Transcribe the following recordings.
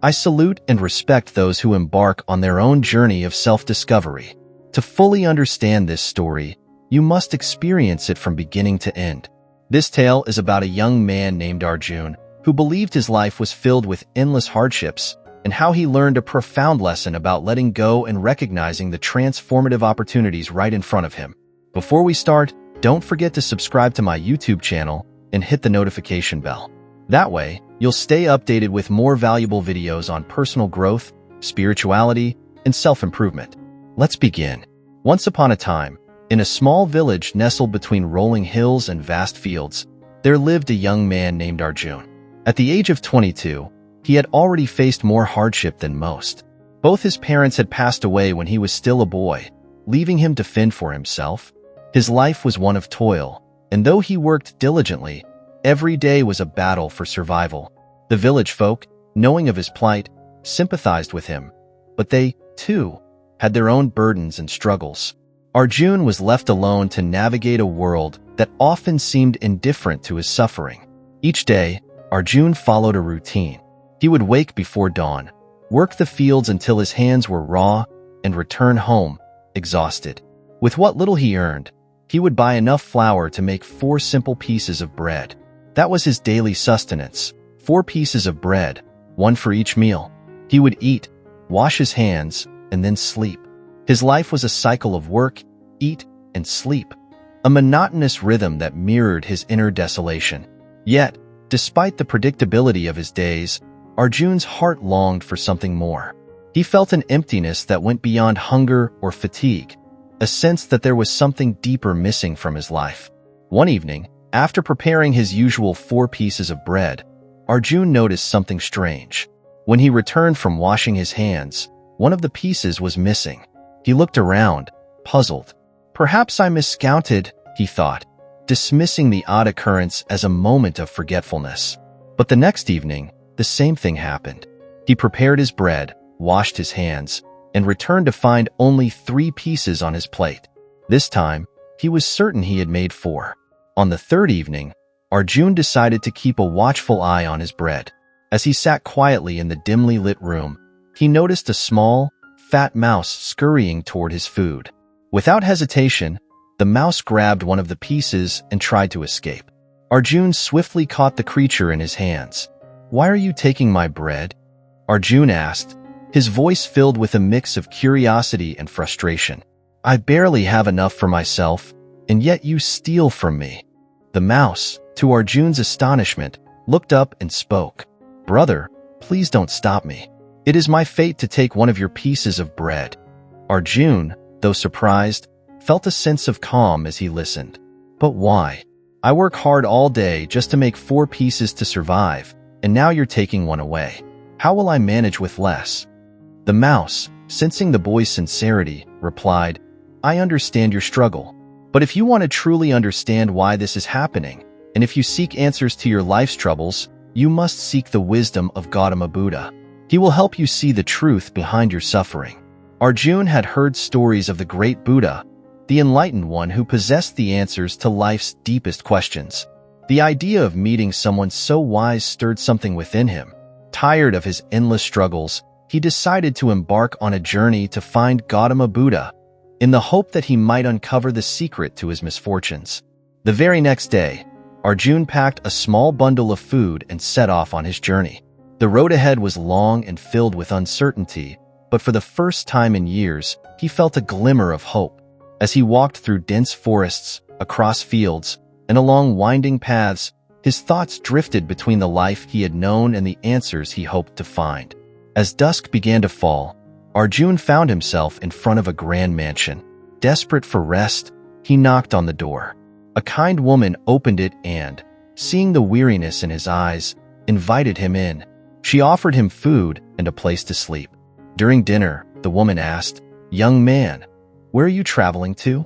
I salute and respect those who embark on their own journey of self-discovery. To fully understand this story, you must experience it from beginning to end. This tale is about a young man named Arjun who believed his life was filled with endless hardships and how he learned a profound lesson about letting go and recognizing the transformative opportunities right in front of him. Before we start, don't forget to subscribe to my YouTube channel and hit the notification bell. That way, you'll stay updated with more valuable videos on personal growth, spirituality, and self-improvement. Let's begin. Once upon a time, in a small village nestled between rolling hills and vast fields, there lived a young man named Arjun. At the age of 22, he had already faced more hardship than most. Both his parents had passed away when he was still a boy, leaving him to fend for himself. His life was one of toil, and though he worked diligently, every day was a battle for survival. The village folk, knowing of his plight, sympathized with him, but they, too, had their own burdens and struggles. Arjun was left alone to navigate a world that often seemed indifferent to his suffering. Each day, Arjun followed a routine. He would wake before dawn, work the fields until his hands were raw, and return home, exhausted. With what little he earned, he would buy enough flour to make 4 simple pieces of bread. That was his daily sustenance, 4 pieces of bread, 1 for each meal. He would eat, wash his hands, and then sleep. His life was a cycle of work, eat, and sleep, a monotonous rhythm that mirrored his inner desolation. Yet, despite the predictability of his days, Arjun's heart longed for something more. He felt an emptiness that went beyond hunger or fatigue, a sense that there was something deeper missing from his life. One evening, after preparing his usual 4 pieces of bread, Arjun noticed something strange. When he returned from washing his hands, one of the pieces was missing. He looked around, puzzled. Perhaps I miscounted, he thought, dismissing the odd occurrence as a moment of forgetfulness. But the next evening, the same thing happened. He prepared his bread, washed his hands, and returned to find only 3 pieces on his plate. This time, he was certain he had made 4. On the 3rd evening, Arjun decided to keep a watchful eye on his bread. As he sat quietly in the dimly lit room, he noticed a small, fat mouse scurrying toward his food. Without hesitation, the mouse grabbed one of the pieces and tried to escape. Arjun swiftly caught the creature in his hands. "Why are you taking my bread?" Arjun asked, his voice filled with a mix of curiosity and frustration. "I barely have enough for myself, and yet you steal from me." The mouse, to Arjun's astonishment, looked up and spoke. "Brother, please don't stop me. It is my fate to take one of your pieces of bread." Arjun, though surprised, felt a sense of calm as he listened. "But why? I work hard all day just to make 4 pieces to survive, and now you're taking one away. How will I manage with less?" The mouse, sensing the boy's sincerity, replied, "I understand your struggle. But if you want to truly understand why this is happening, and if you seek answers to your life's troubles, you must seek the wisdom of Gautam Buddha. He will help you see the truth behind your suffering." Arjun had heard stories of the great Buddha, the enlightened one who possessed the answers to life's deepest questions. The idea of meeting someone so wise stirred something within him. Tired of his endless struggles, he decided to embark on a journey to find Gautam Buddha, in the hope that he might uncover the secret to his misfortunes. The very next day, Arjun packed a small bundle of food and set off on his journey. The road ahead was long and filled with uncertainty, but for the first time in years, he felt a glimmer of hope. As he walked through dense forests, across fields, and along winding paths, his thoughts drifted between the life he had known and the answers he hoped to find. As dusk began to fall, Arjun found himself in front of a grand mansion. Desperate for rest, he knocked on the door. A kind woman opened it and, seeing the weariness in his eyes, invited him in. She offered him food and a place to sleep. During dinner, the woman asked, "Young man, where are you traveling to?"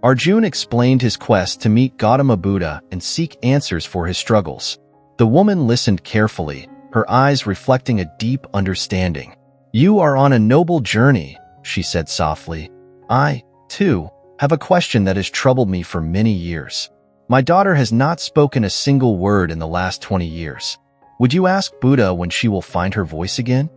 Arjun explained his quest to meet Gautam Buddha and seek answers for his struggles. The woman listened carefully, her eyes reflecting a deep understanding. "You are on a noble journey," she said softly. "I, too, have a question that has troubled me for many years. My daughter has not spoken a single word in the last 20 years. Would you ask Buddha when she will find her voice again?"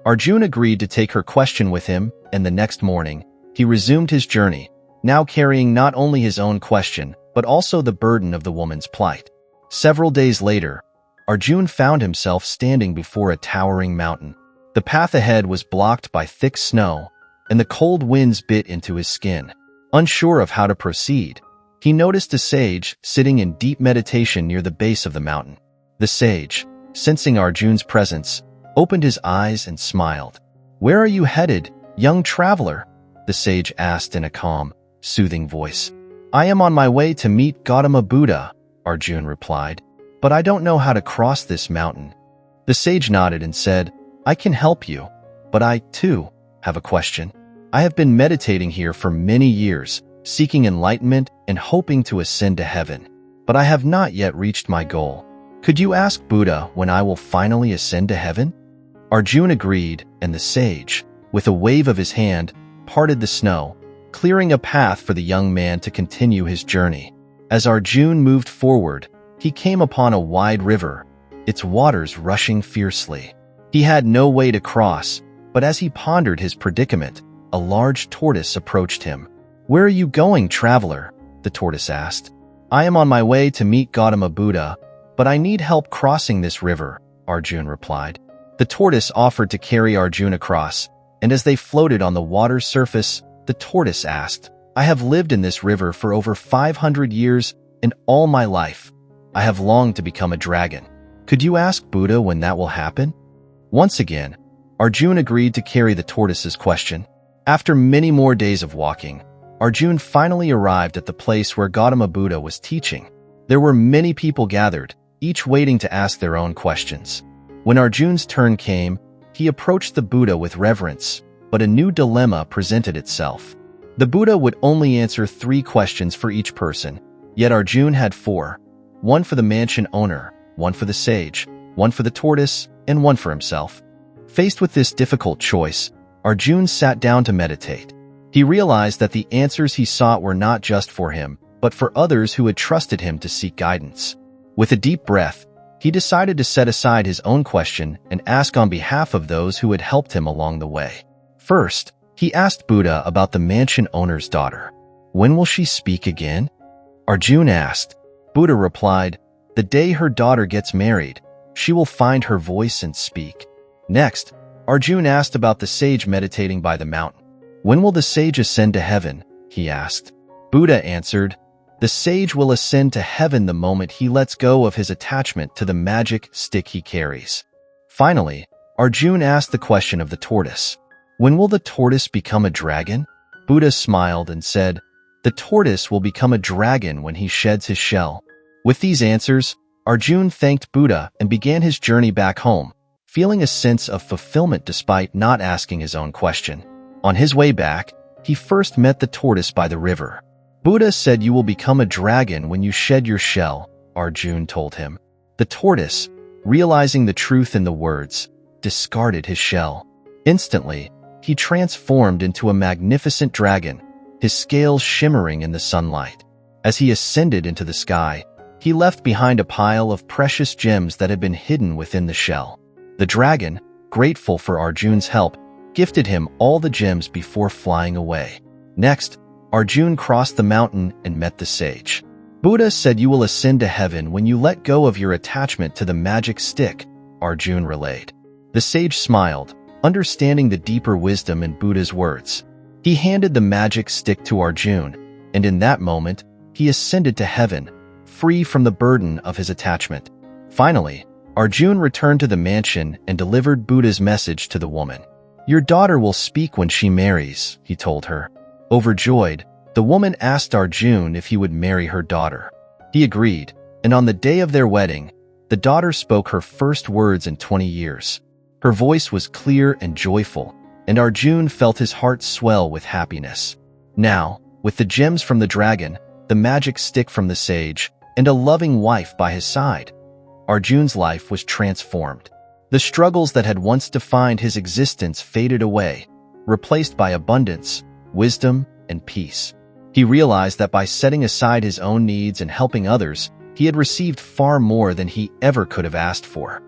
Arjun agreed to take her question with him, and the next morning, he resumed his journey, now carrying not only his own question, but also the burden of the woman's plight. Several days later, Arjun found himself standing before a towering mountain. The path ahead was blocked by thick snow, and the cold winds bit into his skin. Unsure of how to proceed, he noticed a sage sitting in deep meditation near the base of the mountain. The sage, sensing Arjun's presence, opened his eyes and smiled. "Where are you headed, young traveler?" the sage asked in a calm, soothing voice. "I am on my way to meet Gautama Buddha," Arjun replied, "but I don't know how to cross this mountain." The sage nodded and said, "I can help you, but I, too, have a question. I have been meditating here for many years, seeking enlightenment and hoping to ascend to heaven, but I have not yet reached my goal. Could you ask Buddha when I will finally ascend to heaven?" Arjun agreed, and the sage, with a wave of his hand, parted the snow, clearing a path for the young man to continue his journey. As Arjun moved forward, he came upon a wide river, its waters rushing fiercely. He had no way to cross, but as he pondered his predicament, a large tortoise approached him. "Where are you going, traveler?" the tortoise asked. "I am on my way to meet Gautama Buddha, but I need help crossing this river," Arjun replied. The tortoise offered to carry Arjun across, and as they floated on the water's surface, the tortoise asked, "I have lived in this river for over 500 years, and all my life, I have longed to become a dragon. Could you ask Buddha when that will happen?" Once again, Arjun agreed to carry the tortoise's question. After many more days of walking, Arjun finally arrived at the place where Gautama Buddha was teaching. There were many people gathered, each waiting to ask their own questions. When Arjun's turn came, he approached the Buddha with reverence, but a new dilemma presented itself. The Buddha would only answer 3 questions for each person, yet Arjun had 4. One for the mansion owner, one for the sage, one for the tortoise, and one for himself. Faced with this difficult choice, Arjun sat down to meditate. He realized that the answers he sought were not just for him, but for others who had trusted him to seek guidance. With a deep breath, he decided to set aside his own question and ask on behalf of those who had helped him along the way. First, he asked Buddha about the mansion owner's daughter. "When will she speak again?" Arjun asked. Buddha replied, "The day her daughter gets married, she will find her voice and speak." Next, Arjun asked about the sage meditating by the mountain. "When will the sage ascend to heaven?" he asked. Buddha answered, "The sage will ascend to heaven the moment he lets go of his attachment to the magic stick he carries." Finally, Arjun asked the question of the tortoise. "When will the tortoise become a dragon?" Buddha smiled and said, "The tortoise will become a dragon when he sheds his shell." With these answers, Arjun thanked Buddha and began his journey back home, feeling a sense of fulfillment despite not asking his own question. On his way back, he first met the tortoise by the river. "Buddha said you will become a dragon when you shed your shell," Arjun told him. The tortoise, realizing the truth in the words, discarded his shell. Instantly, he transformed into a magnificent dragon, his scales shimmering in the sunlight. As he ascended into the sky, he left behind a pile of precious gems that had been hidden within the shell. The dragon, grateful for Arjun's help, gifted him all the gems before flying away. Next, Arjun crossed the mountain and met the sage. "Buddha said you will ascend to heaven when you let go of your attachment to the magic stick," Arjun relayed. The sage smiled, understanding the deeper wisdom in Buddha's words. He handed the magic stick to Arjun, and in that moment, he ascended to heaven, free from the burden of his attachment. Finally, Arjun returned to the mansion and delivered Buddha's message to the woman. "Your daughter will speak when she marries," he told her. Overjoyed, the woman asked Arjun if he would marry her daughter. He agreed, and on the day of their wedding, the daughter spoke her first words in 20 years. Her voice was clear and joyful, and Arjun felt his heart swell with happiness. Now, with the gems from the dragon, the magic stick from the sage, and a loving wife by his side, Arjun's life was transformed. The struggles that had once defined his existence faded away, replaced by abundance, wisdom, and peace. He realized that by setting aside his own needs and helping others, he had received far more than he ever could have asked for.